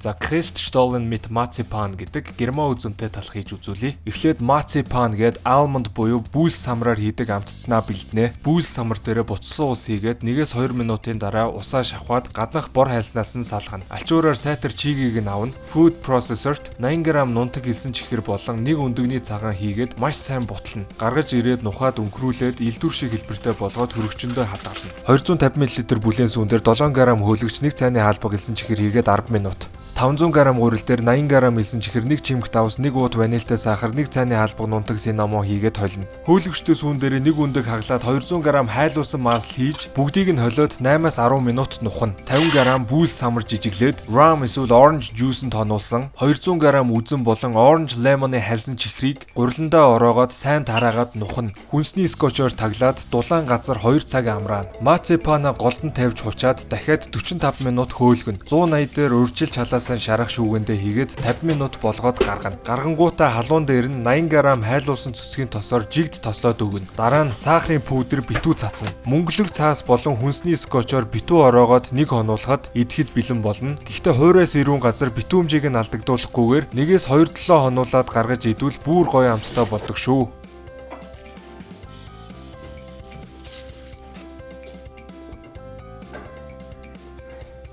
За Christstollen mit Marzipan гэдэг герман үзэмтэй талх хийж үзүүлье. Эхлээд Marzipan гээд almond буюу бүүлс самраар хийдэг амттнаа бэлднэ. Бүүлс самар дээрээ буцсан ус хийгээд 1-2 минутын дараа усаа шавхаад гаднах бор хайлснаас нь салгана. Альчуураар сайтар чигийг нь авна. Food processor-т 80 г нунтаг элсэн чихэр болон нэг өндөгний цагаан хийгээд маш сайн бутлана. Гаргаж ирээд нухаад өнхрүүлээд илдвэр шиг хэлбэртэй болгоод хөрөгчөндөө хадгална. 250 мл бүлээн сүүн дээр 7 г хөөлөгч нэг цайны хаалбаг элсэн чихэр хийгээд 10 минут. 500 г гурил дээр 80 г элсэн чихэр нэг чимэг давс нэг ууд ванильтай сахар нэг цайны хаалбаг нунтаг синамо хийгээд холино. Хөөлөгчтэй сүүн дээр нэг өндөг хаглаад 200 г хайлуулсан маасл хийж бүгдийг нь холиод 8-10 минут нухна. 50 г бүүлс самар жижиглээд rum эсвэл orange juice- нь тонуулсан 200 г үзэн болон orange lemon-ы хальсан чихрийг гуриландаа ороогоод сайн тараагаад нухна. Хүнсний скотчоор таглаад дулаан газар 2 цаг амраана. Marzipan-а голдон тавьж хучаад дахиад 45 минут хөөлгөнө. 180 дээр урьдчилж халаасан шарах шүүгэндээ хийгээд 50 минут болгоод гаргана. Гаргангуудаа халуун дээр нь 80 г хайлуулсан цэцгийн тосоор жигд тослоод өгнө. Дараа нь сахарын пудр битүү цацна. Мөнгөлөг цаас болон хүнсний скотчоор битүү ороогоод нэг хонуулахад идэхэд бэлэн болно. Гэхдээ хуйраас ирүүн газар битүү хэмжээг нь алдагдуулахгүйгээр 1-2-7 хонуулаад гаргаж идвэл бүр гоё амттай болдог шүү.